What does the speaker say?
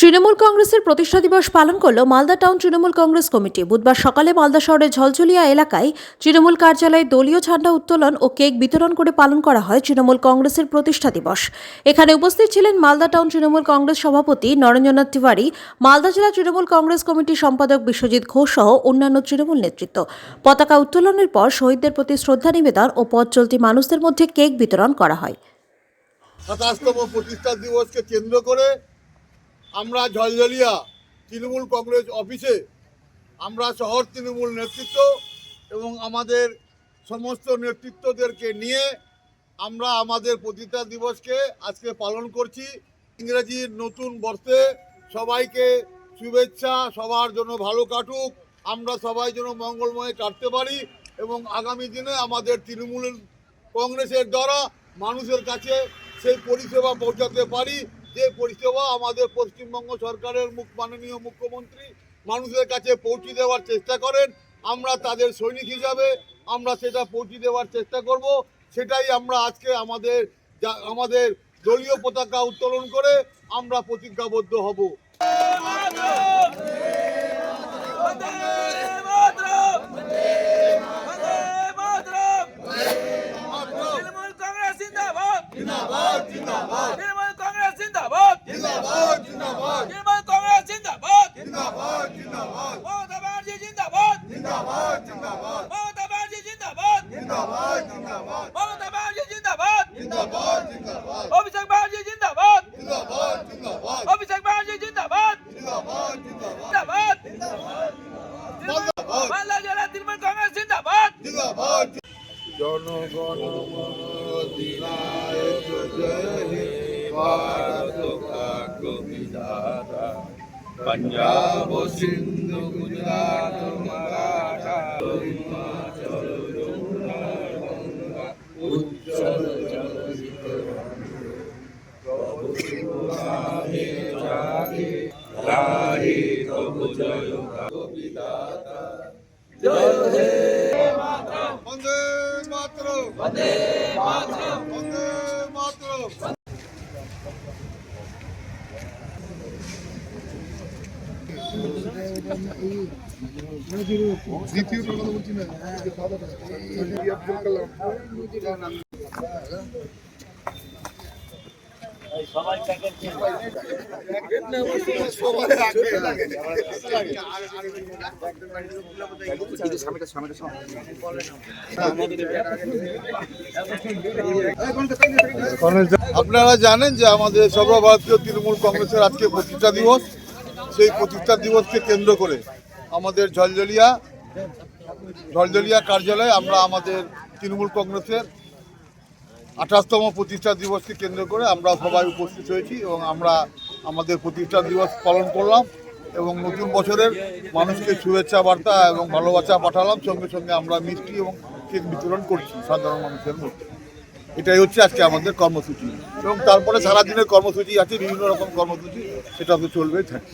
তৃণমূল কংগ্রেসের প্রতিষ্ঠা দিবস পালন করল মালদা টাউন তৃণমূল কংগ্রেস কমিটি। বুধবার সকালে মালদা শহরের ঝলঝলিয়া এলাকায় তৃণমূল কার্যালয়ে দলীয় ঝান্ডা উত্তোলন ও কেক বিতরণ করে পালন করা হয় তৃণমূল কংগ্রেসের প্রতিষ্ঠা দিবস। এখানে উপস্থিত ছিলেন মালদা টাউন তৃণমূল কংগ্রেস সভাপতি নরেন্দ্রনাথ তিওয়ারি, মালদা জেলা তৃণমূল কংগ্রেস কমিটির সম্পাদক বিশ্বজিৎ ঘোষ সহ অন্যান্য তৃণমূল নেতৃত্ব। পতাকা উত্তোলনের পর শহীদদের প্রতি শ্রদ্ধা নিবেদন ও পথ চলতি মানুষদের মধ্যে কেক বিতরণ করা হয়। ২৭তম প্রতিষ্ঠা দিবসকে কেন্দ্র করে আমরা ঝলঝলিয়া তৃণমূল কংগ্রেস অফিসে আমরা শহর তৃণমূল নেতৃত্ব এবং আমাদের সমস্ত নেতৃত্বদেরকে নিয়ে আমরা আমাদের প্রতিষ্ঠা দিবসকে আজকে পালন করছি। ইংরেজির নতুন বর্ষে সবাইকে শুভেচ্ছা, সবার জন্য ভালো কাটুক, আমরা সবাই যেন মঙ্গলময় কাটতে পারি এবং আগামী দিনে আমাদের তৃণমূল কংগ্রেসের দ্বারা মানুষের কাছে সেই পরিষেবা পৌঁছাতে পারি, যে পরিষেবা আমাদের পশ্চিমবঙ্গ সরকারের মাননীয় মুখ্যমন্ত্রী মানুষের কাছে পৌঁছে দেওয়ার চেষ্টা করেন। আমরা তাদের সৈনিক হিসাবে আমরা সেটা পৌঁছে দেওয়ার চেষ্টা করব। সেটাই আমরা আজকে আমাদের দলীয় পতাকা উত্তোলন করে আমরা প্রতিজ্ঞাবদ্ধ হব। জনগণ মন অধিনায়ক জয় হে ভারত ভাগ্য বিধাতা, পঞ্জাব সিন্ধু গুজরাট মারাঠা হিমাচল যমুনা গঙ্গা উচ্চল প্রভু রাহে জাগে রাহে প্রভু জয় বিধাতা, জয় হে বন্দে মাতরম, বন্দে মাতরম, বন্দে মাতরম। দ্বিতীয় কথা বলছি না, আপনারা জানেন যে আমাদের সর্বভারতীয় তৃণমূল কংগ্রেসের আজকে প্রতিষ্ঠা দিবস। সেই প্রতিষ্ঠা দিবসকে কেন্দ্র করে আমাদের ঝলঝলিয়া কার্যালয়ে আমরা আমাদের তৃণমূল কংগ্রেসের ২৮তম প্রতিষ্ঠা দিবসকে কেন্দ্র করে আমরা সবাই উপস্থিত হয়েছি এবং আমরা আমাদের প্রতিষ্ঠা দিবস পালন করলাম এবং নতুন বছরের মানুষকে শুভেচ্ছা বার্তা এবং ভালোবাসা পাঠালাম। সঙ্গে সঙ্গে আমরা মিষ্টি এবং কেক বিতরণ করছি সাধারণ মানুষের মধ্যে। এটাই হচ্ছে আজকে আমাদের কর্মসূচি এবং তারপরে সারাদিনের কর্মসূচি আছে, বিভিন্ন রকম কর্মসূচি, সেটা তো চলবেই থাকে।